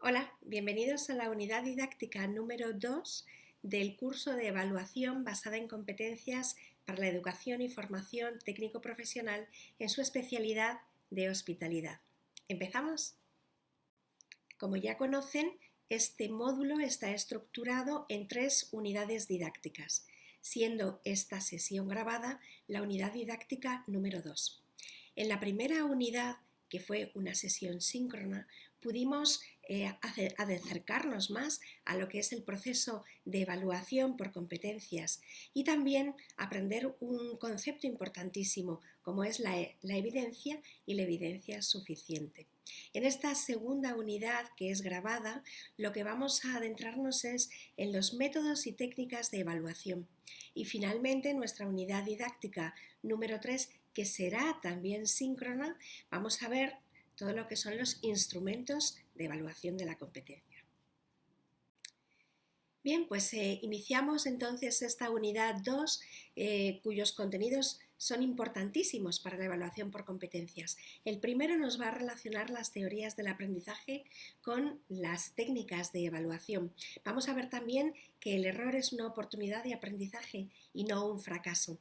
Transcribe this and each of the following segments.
Hola, bienvenidos a la unidad didáctica número 2 del curso de evaluación basada en competencias para la educación y formación técnico-profesional en su especialidad de hospitalidad. ¿Empezamos? Como ya conocen, este módulo está estructurado en 3 unidades didácticas, siendo esta sesión grabada la unidad didáctica número 2. En la primera unidad, que fue una sesión síncrona, pudimos acercarnos más a lo que es el proceso de evaluación por competencias y también aprender un concepto importantísimo como es la evidencia y la evidencia suficiente. En esta segunda unidad, que es grabada, lo que vamos a adentrarnos es en los métodos y técnicas de evaluación. Y finalmente, en nuestra unidad didáctica número 3, que será también síncrona, vamos a ver todo lo que son los instrumentos de evaluación de la competencia. Bien, pues iniciamos entonces esta unidad 2, cuyos contenidos son importantísimos para la evaluación por competencias. El primero nos va a relacionar las teorías del aprendizaje con las técnicas de evaluación. Vamos a ver también que el error es una oportunidad de aprendizaje y no un fracaso.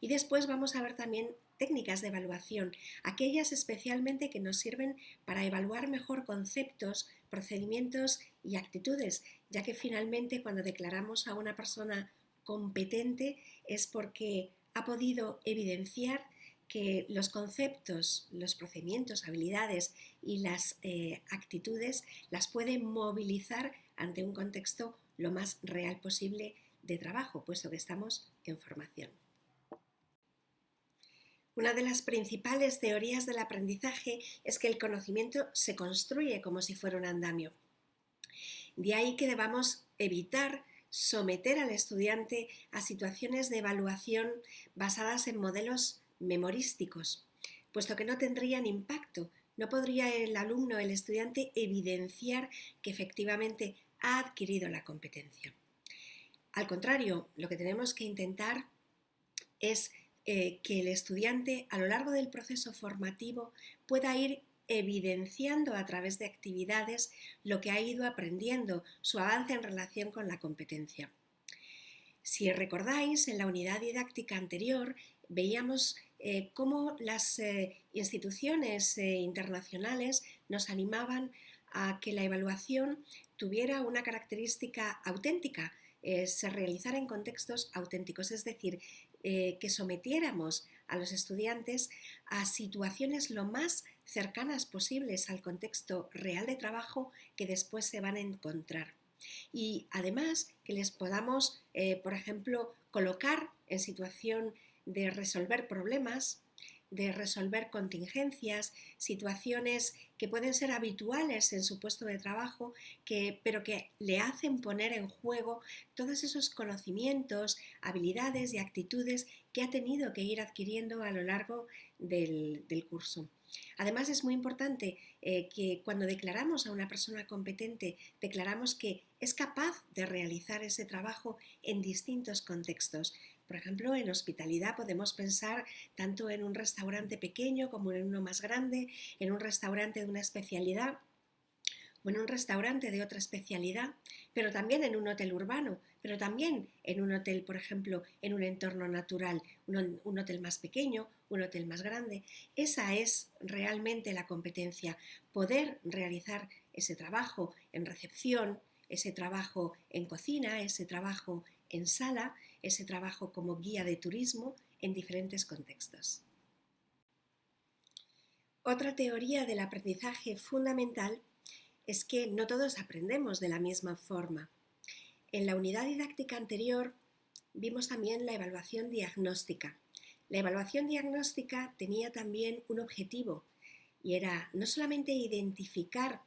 Y después vamos a ver también técnicas de evaluación, aquellas especialmente que nos sirven para evaluar mejor conceptos, procedimientos y actitudes, ya que finalmente cuando declaramos a una persona competente es porque ha podido evidenciar que los conceptos, los procedimientos, habilidades y las actitudes las puede movilizar ante un contexto lo más real posible de trabajo, puesto que estamos en formación. Una de las principales teorías del aprendizaje es que el conocimiento se construye como si fuera un andamio. De ahí que debamos evitar someter al estudiante a situaciones de evaluación basadas en modelos memorísticos, puesto que no tendrían impacto. No podría el alumno, el estudiante, evidenciar que efectivamente ha adquirido la competencia. Al contrario, lo que tenemos que intentar es que el estudiante a lo largo del proceso formativo pueda ir evidenciando a través de actividades lo que ha ido aprendiendo, su avance en relación con la competencia. Si recordáis, en la unidad didáctica anterior veíamos cómo las instituciones internacionales nos animaban a que la evaluación tuviera una característica auténtica, se realizara en contextos auténticos, es decir, que sometiéramos a los estudiantes a situaciones lo más cercanas posibles al contexto real de trabajo que después se van a encontrar. Y además que les podamos, por ejemplo, colocar en situación de resolver problemas, de resolver contingencias, situaciones que pueden ser habituales en su puesto de trabajo, pero que le hacen poner en juego todos esos conocimientos, habilidades y actitudes que ha tenido que ir adquiriendo a lo largo del curso. Además, es muy importante que cuando declaramos a una persona competente, declaramos que es capaz de realizar ese trabajo en distintos contextos. Por ejemplo, en hospitalidad podemos pensar tanto en un restaurante pequeño como en uno más grande, en un restaurante de una especialidad o en un restaurante de otra especialidad, pero también en un hotel urbano, pero también en un hotel, por ejemplo, en un entorno natural, un hotel más pequeño, un hotel más grande. Esa es realmente la competencia, poder realizar ese trabajo en recepción, ese trabajo en cocina, ese trabajo en sala, ese trabajo como guía de turismo en diferentes contextos. Otra teoría del aprendizaje fundamental es que no todos aprendemos de la misma forma. En la unidad didáctica anterior vimos también la evaluación diagnóstica. La evaluación diagnóstica tenía también un objetivo y era no solamente identificar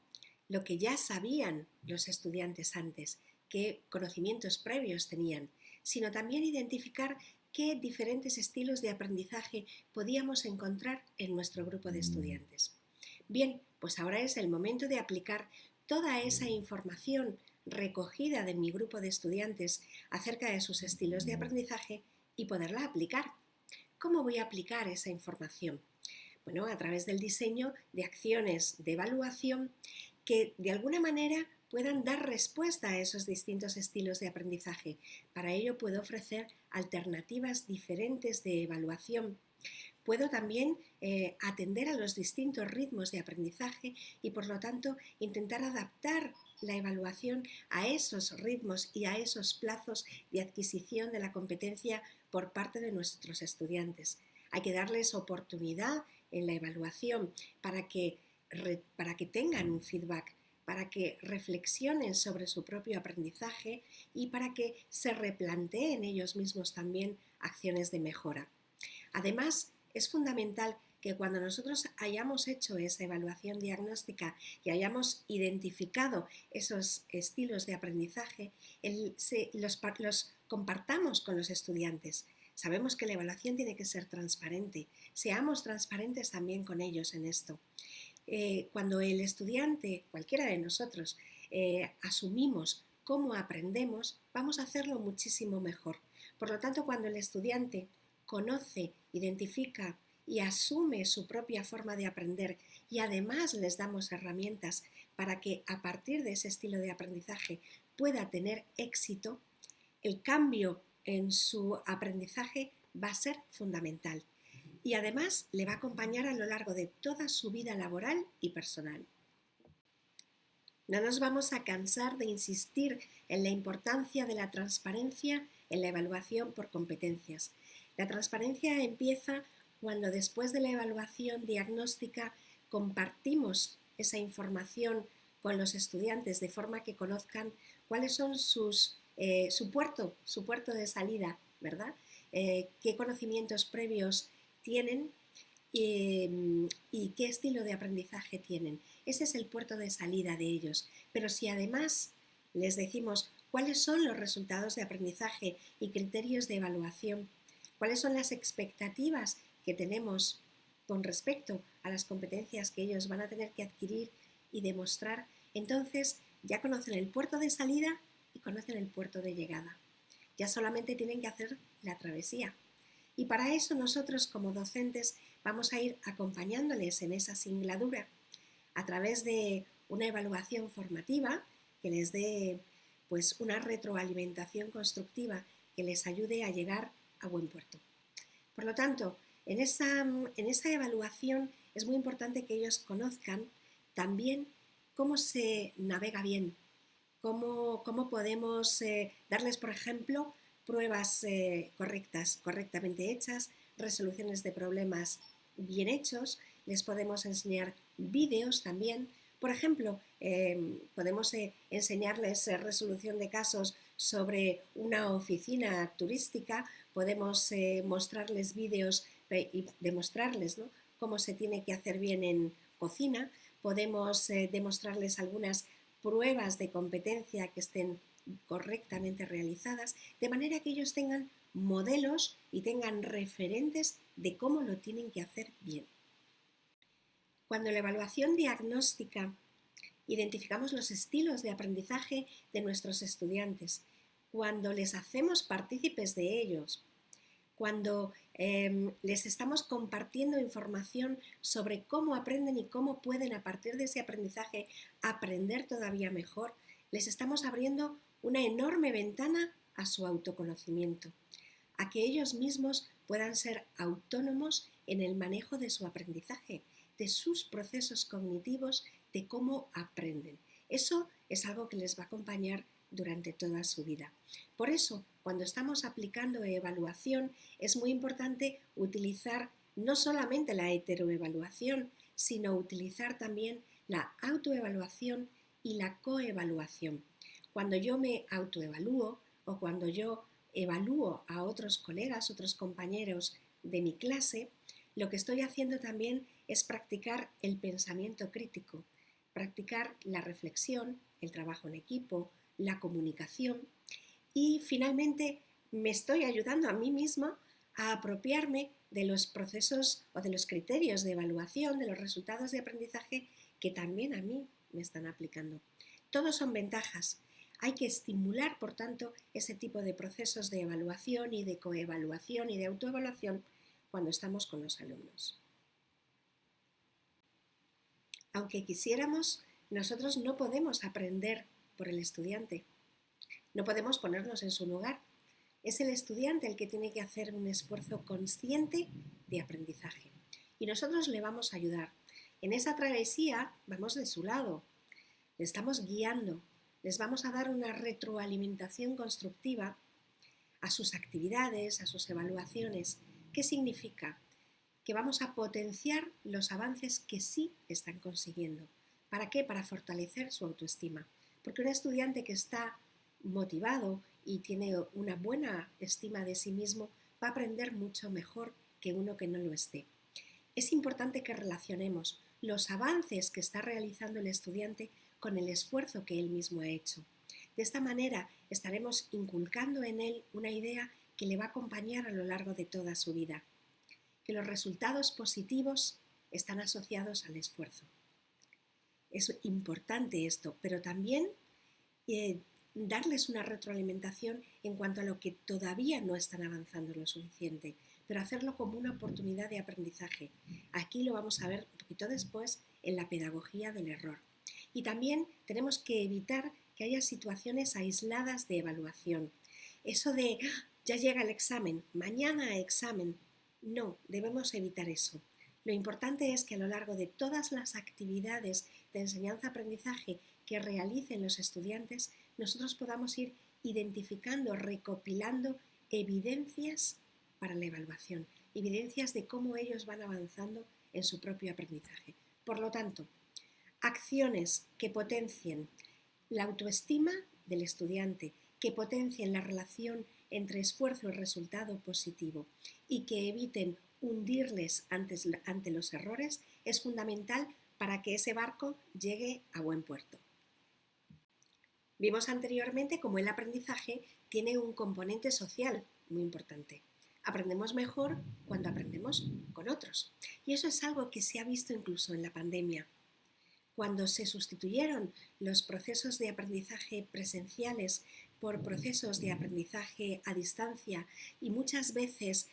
lo que ya sabían los estudiantes antes, qué conocimientos previos tenían, sino también identificar qué diferentes estilos de aprendizaje podíamos encontrar en nuestro grupo de estudiantes. Bien, pues ahora es el momento de aplicar toda esa información recogida de mi grupo de estudiantes acerca de sus estilos de aprendizaje y poderla aplicar. ¿Cómo voy a aplicar esa información? Bueno, a través del diseño de acciones de evaluación que de alguna manera puedan dar respuesta a esos distintos estilos de aprendizaje. Para ello puedo ofrecer alternativas diferentes de evaluación. Puedo también atender a los distintos ritmos de aprendizaje y, por lo tanto, intentar adaptar la evaluación a esos ritmos y a esos plazos de adquisición de la competencia por parte de nuestros estudiantes. Hay que darles oportunidad en la evaluación para que tengan un feedback, para que reflexionen sobre su propio aprendizaje y para que se replanteen ellos mismos también acciones de mejora. Además, es fundamental que cuando nosotros hayamos hecho esa evaluación diagnóstica y hayamos identificado esos estilos de aprendizaje, los compartamos con los estudiantes. Sabemos que la evaluación tiene que ser transparente. Seamos transparentes también con ellos en esto. Cuando el estudiante, cualquiera de nosotros, asumimos cómo aprendemos, vamos a hacerlo muchísimo mejor. Por lo tanto, cuando el estudiante conoce, identifica y asume su propia forma de aprender y además les damos herramientas para que a partir de ese estilo de aprendizaje pueda tener éxito, el cambio en su aprendizaje va a ser fundamental y además le va a acompañar a lo largo de toda su vida laboral y personal. No nos vamos a cansar de insistir en la importancia de la transparencia en la evaluación por competencias. La transparencia empieza cuando después de la evaluación diagnóstica compartimos esa información con los estudiantes de forma que conozcan cuáles son su puerto de salida, ¿verdad? Qué conocimientos previos tienen y qué estilo de aprendizaje tienen. Ese es el puerto de salida de ellos. Pero si además les decimos cuáles son los resultados de aprendizaje y criterios de evaluación, cuáles son las expectativas que tenemos con respecto a las competencias que ellos van a tener que adquirir y demostrar, entonces ya conocen el puerto de salida y conocen el puerto de llegada. Ya solamente tienen que hacer la travesía. Y para eso nosotros como docentes vamos a ir acompañándoles en esa singladura a través de una evaluación formativa que les dé pues una retroalimentación constructiva que les ayude a llegar a buen puerto. Por lo tanto, en esa evaluación es muy importante que ellos conozcan también cómo se navega bien, cómo podemos darles, por ejemplo, pruebas correctamente hechas, resoluciones de problemas bien hechos, les podemos enseñar vídeos también. Por ejemplo, podemos enseñarles resolución de casos sobre una oficina turística, podemos mostrarles vídeos y demostrarles, ¿no?, cómo se tiene que hacer bien en cocina, podemos demostrarles algunas pruebas de competencia que estén correctamente realizadas, de manera que ellos tengan modelos y tengan referentes de cómo lo tienen que hacer bien. Cuando la evaluación diagnóstica identificamos los estilos de aprendizaje de nuestros estudiantes, cuando les hacemos partícipes de ellos, cuando les estamos compartiendo información sobre cómo aprenden y cómo pueden a partir de ese aprendizaje aprender todavía mejor, les estamos abriendo una enorme ventana a su autoconocimiento, a que ellos mismos puedan ser autónomos en el manejo de su aprendizaje, de sus procesos cognitivos, de cómo aprenden. Eso es algo que les va a acompañar durante toda su vida. Por eso, cuando estamos aplicando evaluación, es muy importante utilizar no solamente la heteroevaluación, sino utilizar también la autoevaluación y la coevaluación. Cuando yo me autoevalúo o cuando yo evalúo a otros colegas, otros compañeros de mi clase, lo que estoy haciendo también es practicar el pensamiento crítico, practicar la reflexión, el trabajo en equipo, la comunicación y finalmente me estoy ayudando a mí misma a apropiarme de los procesos o de los criterios de evaluación, de los resultados de aprendizaje que también a mí me están aplicando. Todos son ventajas. Hay que estimular, por tanto, ese tipo de procesos de evaluación y de coevaluación y de autoevaluación cuando estamos con los alumnos. Aunque quisiéramos, Nosotros no podemos aprender por el estudiante, no podemos ponernos en su lugar. Es el estudiante el que tiene que hacer un esfuerzo consciente de aprendizaje y nosotros le vamos a ayudar. En esa travesía vamos de su lado, le estamos guiando, les vamos a dar una retroalimentación constructiva a sus actividades, a sus evaluaciones. ¿Qué significa? Que vamos a potenciar los avances que sí están consiguiendo. ¿Para qué? Para fortalecer su autoestima. Porque un estudiante que está motivado y tiene una buena estima de sí mismo va a aprender mucho mejor que uno que no lo esté. Es importante que relacionemos los avances que está realizando el estudiante con el esfuerzo que él mismo ha hecho. De esta manera estaremos inculcando en él una idea que le va a acompañar a lo largo de toda su vida, que los resultados positivos están asociados al esfuerzo. Es importante esto, pero también darles una retroalimentación en cuanto a lo que todavía no están avanzando lo suficiente, pero hacerlo como una oportunidad de aprendizaje. Aquí lo vamos a ver un poquito después en la pedagogía del error. Y también tenemos que evitar que haya situaciones aisladas de evaluación. Eso de ya llega el examen, mañana examen. No, debemos evitar eso. Lo importante es que a lo largo de todas las actividades de enseñanza-aprendizaje que realicen los estudiantes, nosotros podamos ir identificando, recopilando evidencias para la evaluación, evidencias de cómo ellos van avanzando en su propio aprendizaje. Por lo tanto, acciones que potencien la autoestima del estudiante, que potencien la relación entre esfuerzo y resultado positivo y que eviten hundirles ante los errores, es fundamental para que ese barco llegue a buen puerto. Vimos anteriormente cómo el aprendizaje tiene un componente social muy importante. Aprendemos mejor cuando aprendemos con otros. Y eso es algo que se ha visto incluso en la pandemia. Cuando se sustituyeron los procesos de aprendizaje presenciales por procesos de aprendizaje a distancia y muchas veces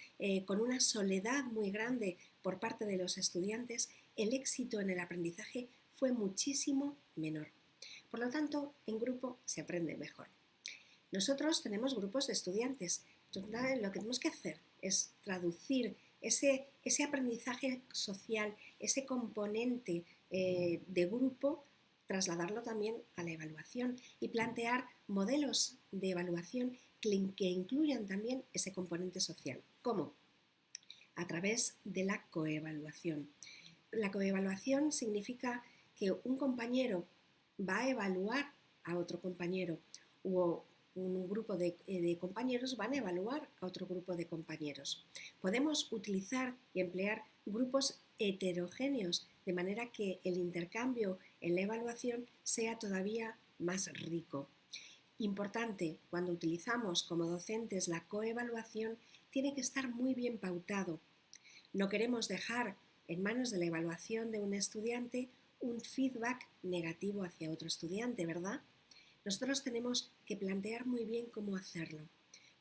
con una soledad muy grande por parte de los estudiantes, el éxito en el aprendizaje fue muchísimo menor. Por lo tanto, en grupo se aprende mejor. Nosotros tenemos grupos de estudiantes. Entonces, lo que tenemos que hacer es traducir ese aprendizaje social, ese componente de grupo, trasladarlo también a la evaluación y plantear modelos de evaluación que incluyan también ese componente social. ¿Cómo? A través de la coevaluación. La coevaluación significa que un compañero va a evaluar a otro compañero o un grupo de compañeros van a evaluar a otro grupo de compañeros. Podemos utilizar y emplear grupos heterogéneos de manera que el intercambio en la evaluación sea todavía más rico. Importante, cuando utilizamos como docentes la coevaluación, tiene que estar muy bien pautado. No queremos dejar en manos de la evaluación de un estudiante un feedback negativo hacia otro estudiante, ¿verdad? Nosotros tenemos que plantear muy bien cómo hacerlo.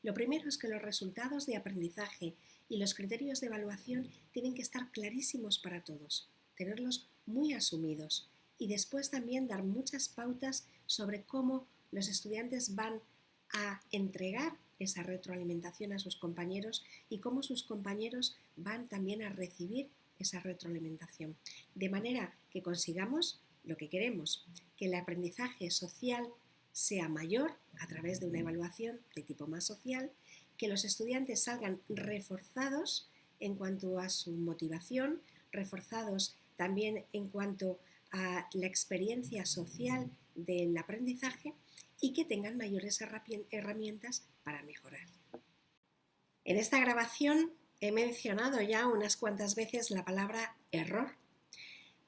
Lo primero es que los resultados de aprendizaje y los criterios de evaluación tienen que estar clarísimos para todos, tenerlos muy asumidos y después también dar muchas pautas sobre cómo los estudiantes van a entregar esa retroalimentación a sus compañeros y cómo sus compañeros van también a recibir esa retroalimentación, de manera que consigamos lo que queremos, que el aprendizaje social sea mayor a través de una evaluación de tipo más social, que los estudiantes salgan reforzados en cuanto a su motivación, reforzados también en cuanto a la experiencia social del aprendizaje y que tengan mayores herramientas para mejorar. En esta grabación he mencionado ya unas cuantas veces la palabra error.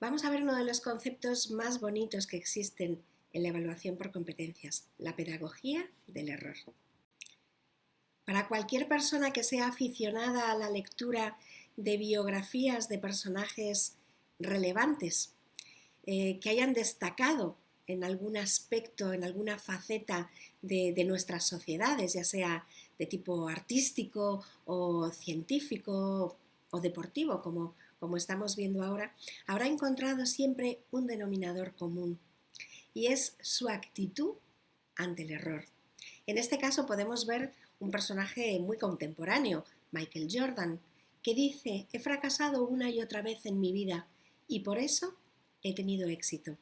Vamos a ver uno de los conceptos más bonitos que existen en la evaluación por competencias, la pedagogía del error. Para cualquier persona que sea aficionada a la lectura de biografías de personajes relevantes, que hayan destacado en algún aspecto, en alguna faceta de nuestras sociedades, ya sea de tipo artístico o científico o deportivo, como estamos viendo ahora, habrá encontrado siempre un denominador común. y es su actitud ante el error. En este caso podemos ver un personaje muy contemporáneo, Michael Jordan, que dice: he fracasado una y otra vez en mi vida y por eso he tenido éxito.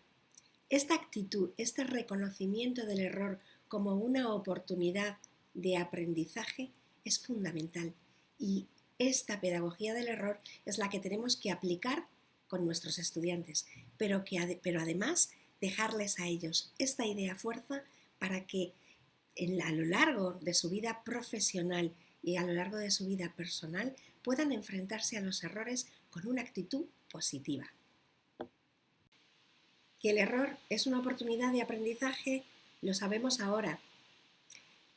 Esta actitud, este reconocimiento del error como una oportunidad de aprendizaje es fundamental y esta pedagogía del error es la que tenemos que aplicar con nuestros estudiantes, pero además dejarles a ellos esta idea fuerza para que a lo largo de su vida profesional y a lo largo de su vida personal puedan enfrentarse a los errores con una actitud positiva. Que el error es una oportunidad de aprendizaje lo sabemos ahora.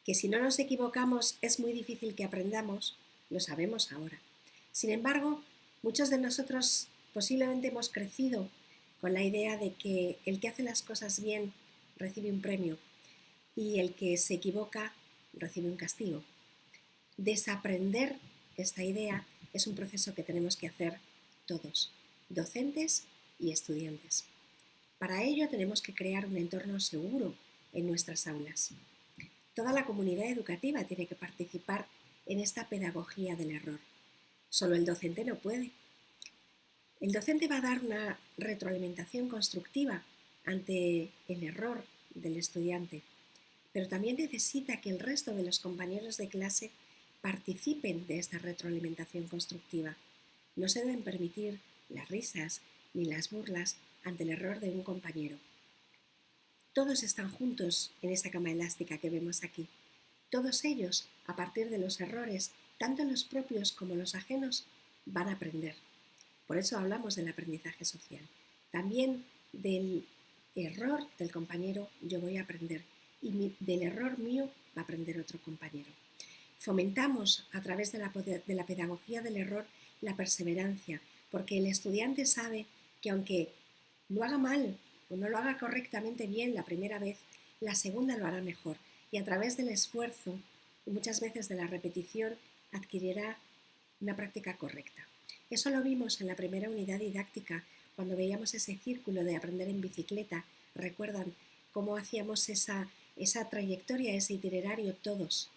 Que si no nos equivocamos es muy difícil que aprendamos, lo sabemos ahora. Sin embargo, muchos de nosotros posiblemente hemos crecido con la idea de que el que hace las cosas bien recibe un premio y el que se equivoca recibe un castigo. Desaprender esta idea es un proceso que tenemos que hacer todos, docentes y estudiantes. Para ello tenemos que crear un entorno seguro en nuestras aulas. Toda la comunidad educativa tiene que participar en esta pedagogía del error. Solo el docente no puede. El docente va a dar una retroalimentación constructiva ante el error del estudiante, pero también necesita que el resto de los compañeros de clase participen de esta retroalimentación constructiva. No se deben permitir las risas ni las burlas ante el error de un compañero. Todos están juntos en esa cama elástica que vemos aquí. Todos ellos, a partir de los errores, tanto los propios como los ajenos, van a aprender. Por eso hablamos del aprendizaje social. También del error del compañero yo voy a aprender y del error mío va a aprender otro compañero. Fomentamos a través de la pedagogía del error la perseverancia, porque el estudiante sabe que aunque lo haga mal o no lo haga correctamente bien la primera vez, la segunda lo hará mejor y a través del esfuerzo y muchas veces de la repetición adquirirá una práctica correcta. Eso lo vimos en la primera unidad didáctica cuando veíamos ese círculo de aprender en bicicleta. ¿Recuerdan cómo hacíamos esa trayectoria, ese itinerario todos?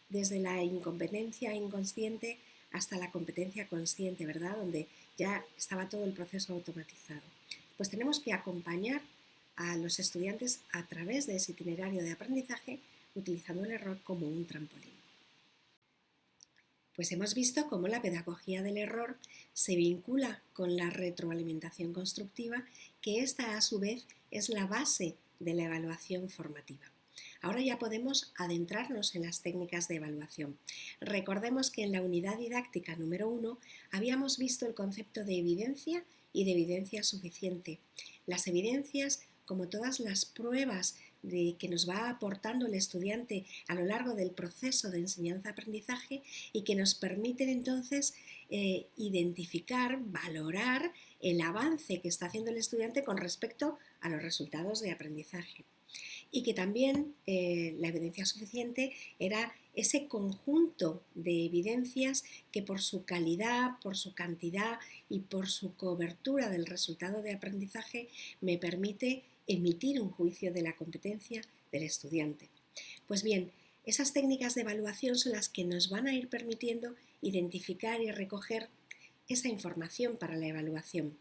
Desde la incompetencia inconsciente hasta la competencia consciente, ¿verdad? Donde ya estaba todo el proceso automatizado. Pues tenemos que acompañar a los estudiantes a través de ese itinerario de aprendizaje utilizando el error como un trampolín. Pues hemos visto cómo la pedagogía del error se vincula con la retroalimentación constructiva, que esta a su vez es la base de la evaluación formativa. Ahora ya podemos adentrarnos en las técnicas de evaluación. Recordemos que en la unidad didáctica número 1 habíamos visto el concepto de evidencia y de evidencia suficiente. Las evidencias, como todas las pruebas que nos va aportando el estudiante a lo largo del proceso de enseñanza-aprendizaje y que nos permiten entonces identificar, valorar el avance que está haciendo el estudiante con respecto a los resultados de aprendizaje. Y que también la evidencia suficiente era ese conjunto de evidencias que por su calidad, por su cantidad y por su cobertura del resultado de aprendizaje me permite emitir un juicio de la competencia del estudiante. Pues bien, esas técnicas de evaluación son las que nos van a ir permitiendo identificar y recoger esa información para la evaluación.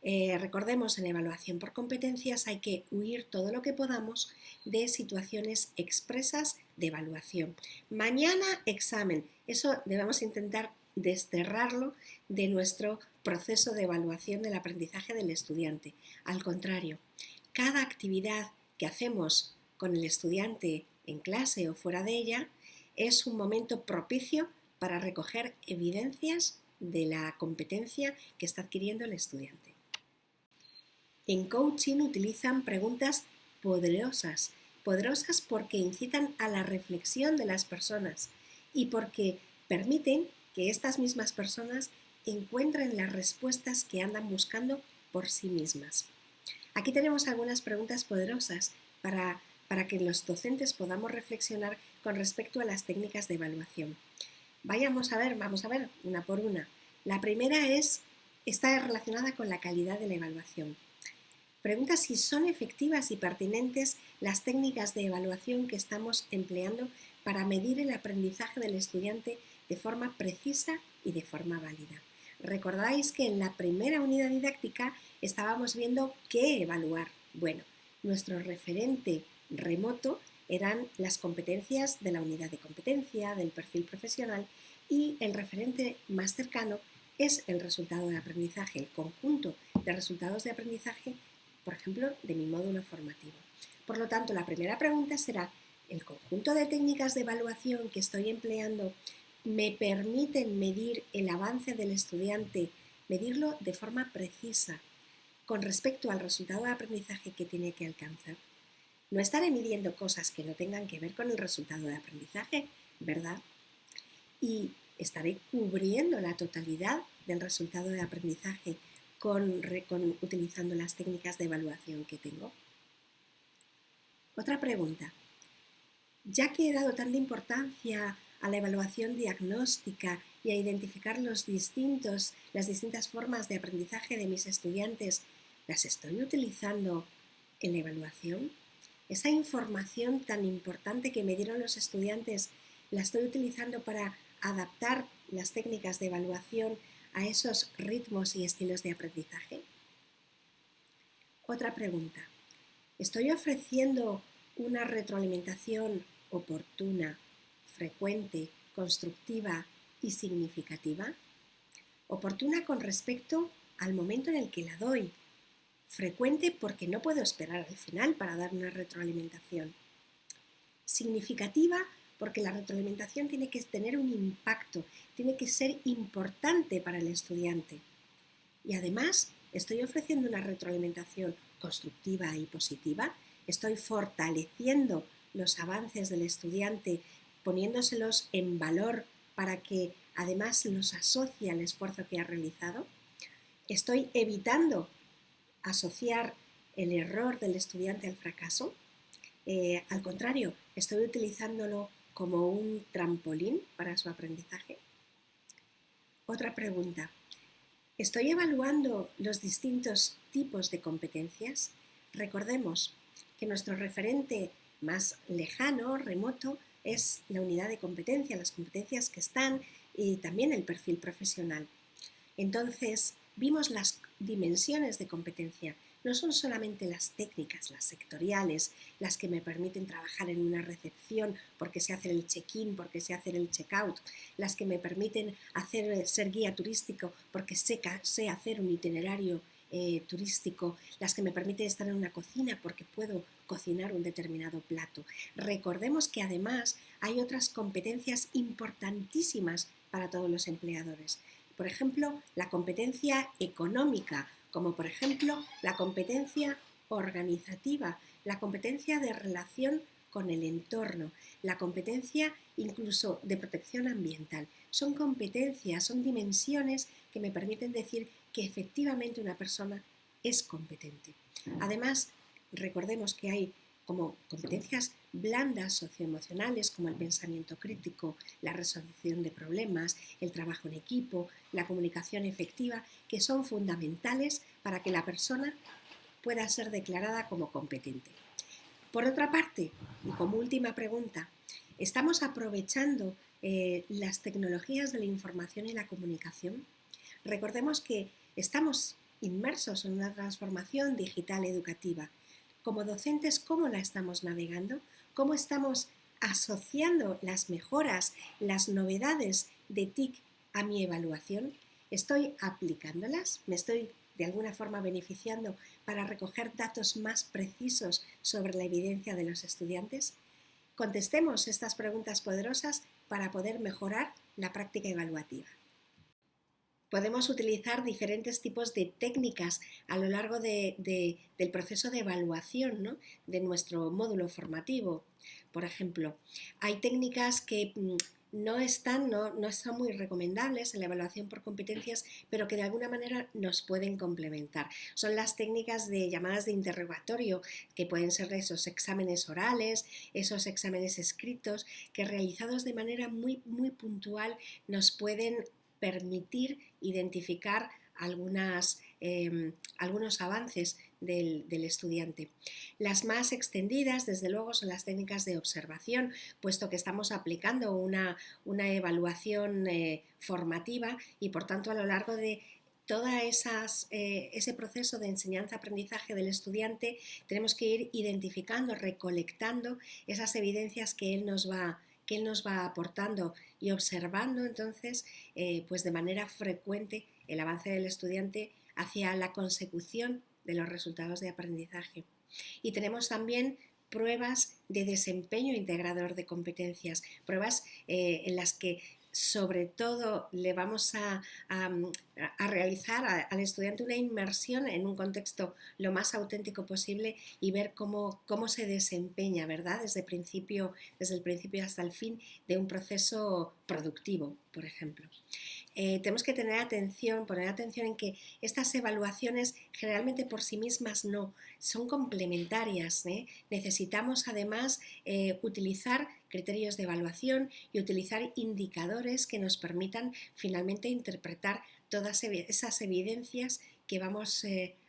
Recordemos, en la evaluación por competencias hay que huir todo lo que podamos de situaciones expresas de evaluación. Mañana examen, eso debemos intentar desterrarlo de nuestro proceso de evaluación del aprendizaje del estudiante. Al contrario, cada actividad que hacemos con el estudiante en clase o fuera de ella es un momento propicio para recoger evidencias de la competencia que está adquiriendo el estudiante. En coaching utilizan preguntas poderosas porque incitan a la reflexión de las personas y porque permiten que estas mismas personas encuentren las respuestas que andan buscando por sí mismas. Aquí tenemos algunas preguntas poderosas para que los docentes podamos reflexionar con respecto a las técnicas de evaluación. Vamos a ver una por una. La primera está relacionada con la calidad de la evaluación. Pregunta si son efectivas y pertinentes las técnicas de evaluación que estamos empleando para medir el aprendizaje del estudiante de forma precisa y de forma válida. Recordáis que en la primera unidad didáctica estábamos viendo qué evaluar. Bueno, nuestro referente remoto eran las competencias de la unidad de competencia, del perfil profesional, y el referente más cercano es el resultado de aprendizaje, el conjunto de resultados de aprendizaje, por ejemplo, de mi módulo formativo. Por lo tanto, la primera pregunta será: ¿el conjunto de técnicas de evaluación que estoy empleando me permiten medir el avance del estudiante, medirlo de forma precisa con respecto al resultado de aprendizaje que tiene que alcanzar? No estaré midiendo cosas que no tengan que ver con el resultado de aprendizaje, ¿verdad? Y estaré cubriendo la totalidad del resultado de aprendizaje utilizando las técnicas de evaluación que tengo. Otra pregunta. Ya que he dado tanta importancia a la evaluación diagnóstica y a identificar las distintas formas de aprendizaje de mis estudiantes, ¿las estoy utilizando en la evaluación? Esa información tan importante que me dieron los estudiantes, ¿la estoy utilizando para adaptar las técnicas de evaluación a esos ritmos y estilos de aprendizaje? Otra pregunta. ¿Estoy ofreciendo una retroalimentación oportuna, frecuente, constructiva y significativa? Oportuna con respecto al momento en el que la doy. Frecuente porque no puedo esperar al final para dar una retroalimentación. Significativa porque la retroalimentación tiene que tener un impacto, tiene que ser importante para el estudiante. Y además, estoy ofreciendo una retroalimentación constructiva y positiva, estoy fortaleciendo los avances del estudiante, poniéndoselos en valor para que además los asocie al esfuerzo que ha realizado. Estoy evitando asociar el error del estudiante al fracaso. Al contrario, estoy utilizándolo como un trampolín para su aprendizaje. Otra pregunta. ¿Estoy evaluando los distintos tipos de competencias? Recordemos que nuestro referente más lejano, remoto, es la unidad de competencia, las competencias que están y también el perfil profesional. Entonces, vimos las dimensiones de competencia. No son solamente las técnicas, las sectoriales, las que me permiten trabajar en una recepción porque sé hacer el check-in, porque sé hacer el check-out, las que me permiten ser guía turístico porque sé hacer un itinerario turístico, las que me permiten estar en una cocina porque puedo cocinar un determinado plato. Recordemos que además hay otras competencias importantísimas para todos los empleadores. Por ejemplo, la competencia económica, como por ejemplo la competencia organizativa, la competencia de relación con el entorno, la competencia incluso de protección ambiental. Son competencias, son dimensiones que me permiten decir que efectivamente una persona es competente. Además, recordemos que hay como competencias blandas socioemocionales como el pensamiento crítico, la resolución de problemas, el trabajo en equipo, la comunicación efectiva, que son fundamentales para que la persona pueda ser declarada como competente. Por otra parte, y como última pregunta, ¿estamos aprovechando las tecnologías de la información y la comunicación? Recordemos que estamos inmersos en una transformación digital educativa. Como docentes, ¿cómo la estamos navegando? ¿Cómo estamos asociando las mejoras, las novedades de TIC a mi evaluación? ¿Estoy aplicándolas? ¿Me estoy de alguna forma beneficiando para recoger datos más precisos sobre la evidencia de los estudiantes? Contestemos estas preguntas poderosas para poder mejorar la práctica evaluativa. Podemos utilizar diferentes tipos de técnicas a lo largo del proceso de evaluación, ¿no?, de nuestro módulo formativo. Por ejemplo, hay técnicas que no son muy recomendables en la evaluación por competencias, pero que de alguna manera nos pueden complementar. Son las técnicas de llamadas de interrogatorio, que pueden ser esos exámenes orales, esos exámenes escritos, que realizados de manera muy, muy puntual nos pueden permitir identificar algunos avances del estudiante. Las más extendidas, desde luego, son las técnicas de observación, puesto que estamos aplicando una evaluación formativa y, por tanto, a lo largo de todo ese proceso de enseñanza-aprendizaje del estudiante tenemos que ir identificando, recolectando esas evidencias que él nos va aportando y observando entonces pues de manera frecuente el avance del estudiante hacia la consecución de los resultados de aprendizaje. Y tenemos también pruebas de desempeño integrador de competencias, pruebas en las que sobre todo le vamos a realizar al estudiante una inmersión en un contexto lo más auténtico posible y ver cómo se desempeña, ¿verdad? Desde el principio hasta el fin de un proceso productivo, por ejemplo. Tenemos que poner atención en que estas evaluaciones generalmente por sí mismas no, son complementarias. Necesitamos además utilizar criterios de evaluación y utilizar indicadores que nos permitan finalmente interpretar todas esas evidencias que vamos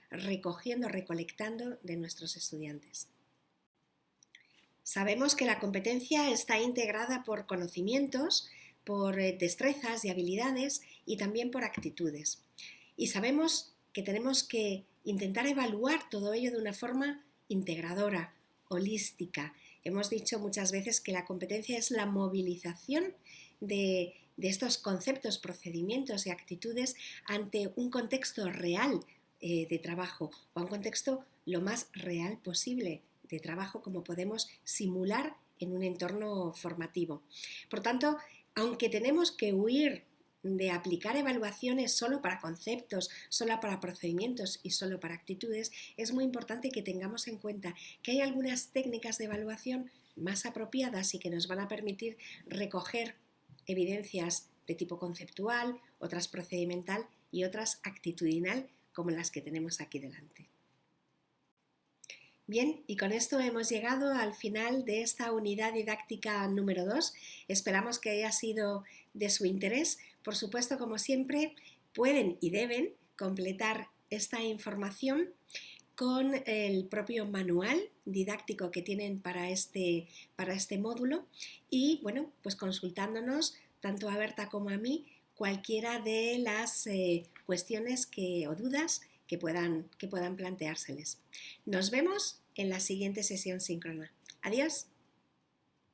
recolectando de nuestros estudiantes. Sabemos que la competencia está integrada por conocimientos, por destrezas y habilidades y también por actitudes. Y sabemos que tenemos que intentar evaluar todo ello de una forma integradora, holística. Hemos dicho muchas veces que la competencia es la movilización de estos conceptos, procedimientos y actitudes ante un contexto real de trabajo o a un contexto lo más real posible de trabajo como podemos simular en un entorno formativo. Por tanto, aunque tenemos que huir de aplicar evaluaciones solo para conceptos, solo para procedimientos y solo para actitudes, es muy importante que tengamos en cuenta que hay algunas técnicas de evaluación más apropiadas y que nos van a permitir recoger evidencias de tipo conceptual, otras procedimental y otras actitudinal, como las que tenemos aquí delante. Bien, y con esto hemos llegado al final de esta unidad didáctica número 2. Esperamos que haya sido de su interés. Por supuesto, como siempre, pueden y deben completar esta información con el propio manual didáctico que tienen para este módulo y, bueno, pues consultándonos tanto a Berta como a mí cualquiera de las cuestiones o dudas que puedan planteárseles. Nos vemos en la siguiente sesión síncrona. Adiós.